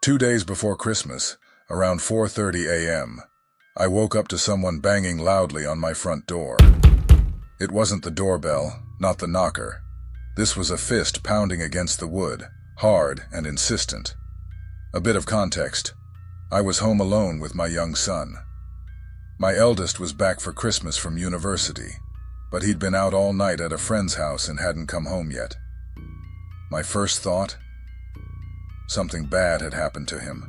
2 days before Christmas, around 4:30 a.m., I woke up to someone banging loudly on my front door. It wasn't the doorbell, not the knocker. This was a fist pounding against the wood, hard and insistent. A bit of context. I was home alone with my young son. My eldest was back for Christmas from university, but he'd been out all night at a friend's house and hadn't come home yet. My first thought? Something bad had happened to him.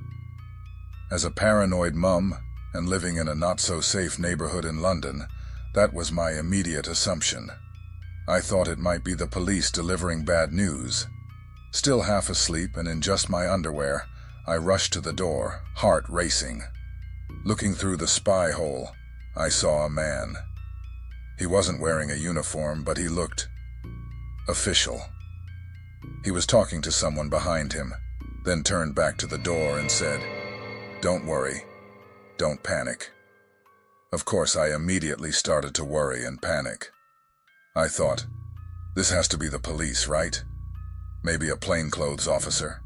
As a paranoid mum, and living in a not-so-safe neighborhood in London, that was my immediate assumption. I thought it might be the police delivering bad news. Still half asleep and in just my underwear, I rushed to the door, heart racing. Looking through the spy hole, I saw a man. He wasn't wearing a uniform, but he looked official. He was talking to someone behind him, then turned back to the door and said, "Don't worry. Don't panic." Of course, I immediately started to worry and panic. I thought, this has to be the police, right? Maybe a plainclothes officer.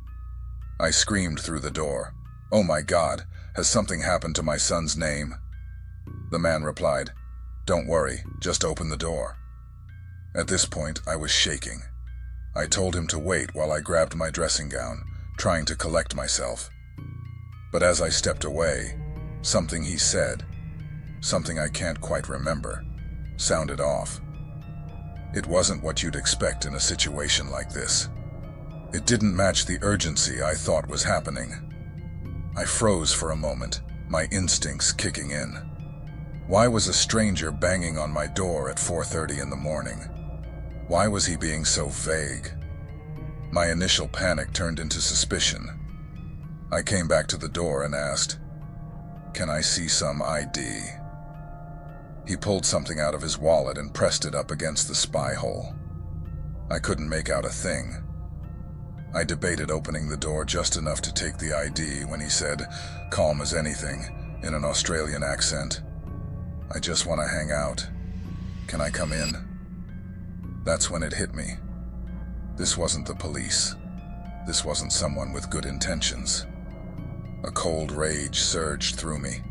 I screamed through the door, "Oh my God, has something happened to my son's name?" The man replied, "Don't worry, just open the door." At this point, I was shaking. I told him to wait while I grabbed my dressing gown, trying to collect myself. But as I stepped away, something he said, something I can't quite remember, sounded off. It wasn't what you'd expect in a situation like this. It didn't match the urgency I thought was happening. I froze for a moment, my instincts kicking in. Why was a stranger banging on my door at 4:30 in the morning? Why was he being so vague? My initial panic turned into suspicion. I came back to the door and asked, "Can I see some ID?" He pulled something out of his wallet and pressed it up against the spy hole. I couldn't make out a thing. I debated opening the door just enough to take the ID when he said, calm as anything, in an Australian accent, "I just want to hang out. Can I come in?" That's when it hit me. This wasn't the police. This wasn't someone with good intentions. A cold rage surged through me,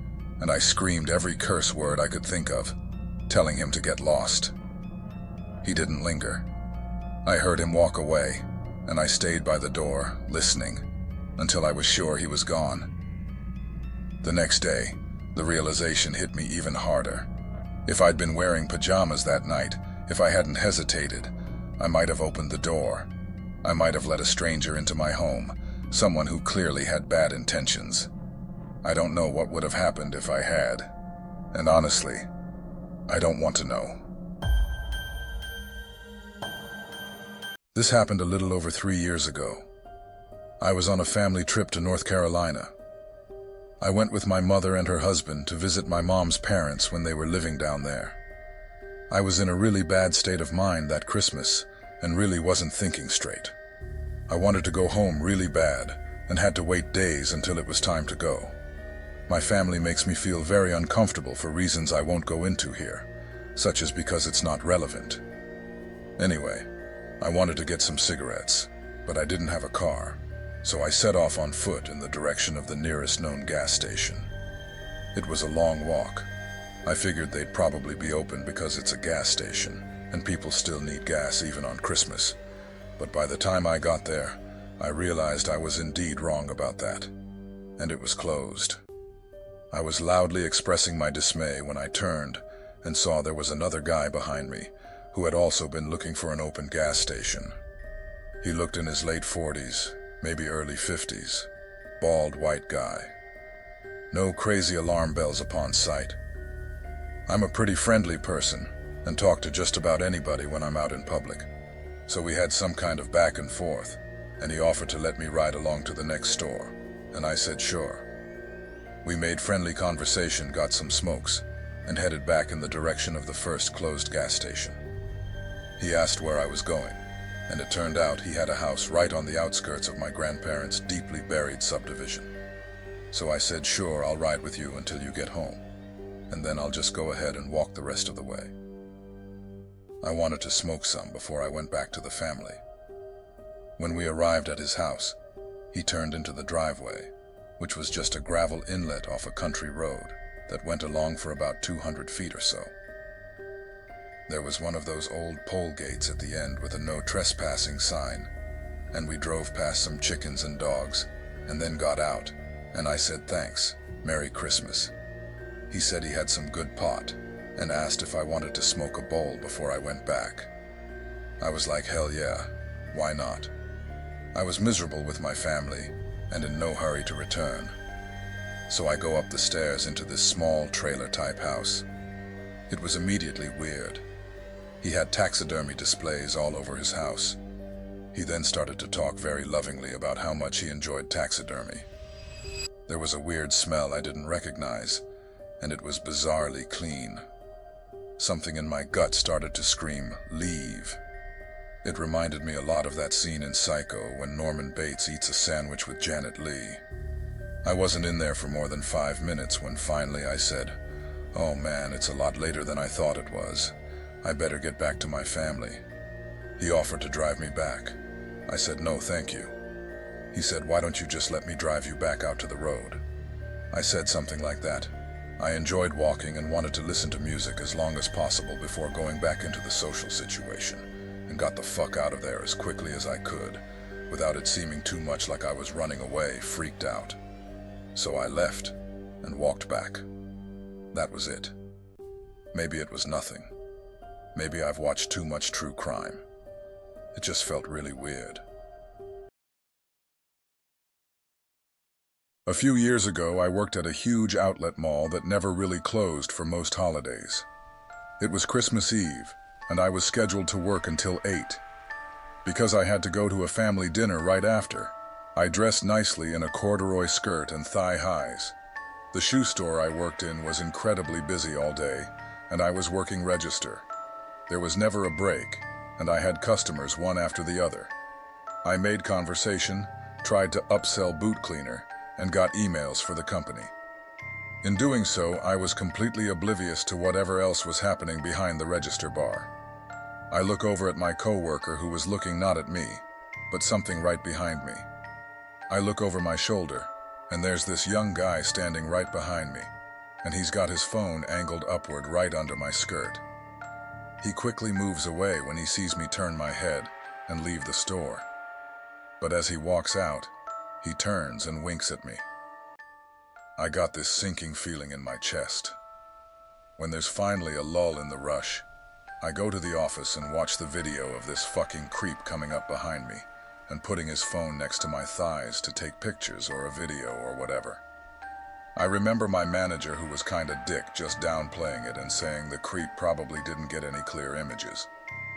and I screamed every curse word I could think of, telling him to get lost. He didn't linger. I heard him walk away, and I stayed by the door, listening, until I was sure he was gone. The next day, the realization hit me even harder. If I'd been wearing pajamas that night, if I hadn't hesitated, I might have opened the door. I might have let a stranger into my home, someone who clearly had bad intentions. I don't know what would have happened if I had. And honestly, I don't want to know. This happened a little over 3 years ago. I was on a family trip to North Carolina. I went with my mother and her husband to visit my mom's parents when they were living down there. I was in a really bad state of mind that Christmas and really wasn't thinking straight. I wanted to go home really bad and had to wait days until it was time to go. My family makes me feel very uncomfortable for reasons I won't go into here, such as because it's not relevant. Anyway, I wanted to get some cigarettes, but I didn't have a car, so I set off on foot in the direction of the nearest known gas station. It was a long walk. I figured they'd probably be open because it's a gas station, and people still need gas even on Christmas. But by the time I got there, I realized I was indeed wrong about that, and it was closed. I was loudly expressing my dismay when I turned and saw there was another guy behind me who had also been looking for an open gas station. He looked in his late 40s, maybe early 50s, bald white guy. No crazy alarm bells upon sight. I'm a pretty friendly person and talk to just about anybody when I'm out in public. So we had some kind of back and forth, and he offered to let me ride along to the next store, and I said sure. We made friendly conversation, got some smokes, and headed back in the direction of the first closed gas station. He asked where I was going, and it turned out he had a house right on the outskirts of my grandparents' deeply buried subdivision. So I said, sure, I'll ride with you until you get home, and then I'll just go ahead and walk the rest of the way. I wanted to smoke some before I went back to the family. When we arrived at his house, He turned into the driveway, which was just a gravel inlet off a country road that went along for about 200 feet or so. There was one of those old pole gates at the end with a no trespassing sign, and we drove past some chickens and dogs, and then got out, and I said thanks, Merry Christmas. He said he had some good pot, and asked if I wanted to smoke a bowl before I went back. I was like, hell yeah, why not? I was miserable with my family, and in no hurry to return. So I go up the stairs into this small trailer-type house. It was immediately weird. He had taxidermy displays all over his house. He then started to talk very lovingly about how much he enjoyed taxidermy. There was a weird smell I didn't recognize, and it was bizarrely clean. Something in my gut started to scream, "Leave." It reminded me a lot of that scene in Psycho when Norman Bates eats a sandwich with Janet Leigh. I wasn't in there for more than 5 minutes when finally I said, "Oh man, it's a lot later than I thought it was. I better get back to my family." He offered to drive me back. I said, "No, thank you." He said, "Why don't you just let me drive you back out to the road?" I said something like that. I enjoyed walking and wanted to listen to music as long as possible before going back into the social situation, and got the fuck out of there as quickly as I could, without it seeming too much like I was running away, freaked out. So I left and walked back. That was it. Maybe it was nothing. Maybe I've watched too much true crime. It just felt really weird. A few years ago, I worked at a huge outlet mall that never really closed for most holidays. It was Christmas Eve, and I was scheduled to work until 8. Because I had to go to a family dinner right after, I dressed nicely in a corduroy skirt and thigh highs. The shoe store I worked in was incredibly busy all day, and I was working register. There was never a break, and I had customers one after the other. I made conversation, tried to upsell boot cleaner, and got emails for the company. In doing so, I was completely oblivious to whatever else was happening behind the register bar. I look over at my coworker who was looking not at me, but something right behind me. I look over my shoulder, and there's this young guy standing right behind me, and he's got his phone angled upward right under my skirt. He quickly moves away when he sees me turn my head and leave the store. But as he walks out, he turns and winks at me. I got this sinking feeling in my chest. When there's finally a lull in the rush, I go to the office and watch the video of this fucking creep coming up behind me and putting his phone next to my thighs to take pictures or a video or whatever. I remember my manager, who was kinda dick, just downplaying it and saying the creep probably didn't get any clear images,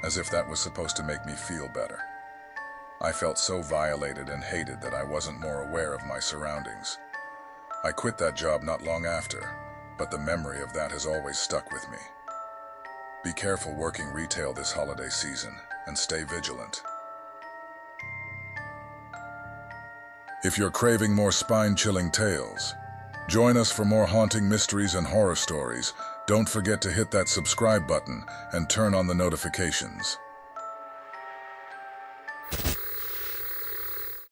as if that was supposed to make me feel better. I felt so violated and hated that I wasn't more aware of my surroundings. I quit that job not long after, but the memory of that has always stuck with me. Be careful working retail this holiday season, and stay vigilant. If you're craving more spine-chilling tales, join us for more haunting mysteries and horror stories. Don't forget to hit that subscribe button and turn on the notifications.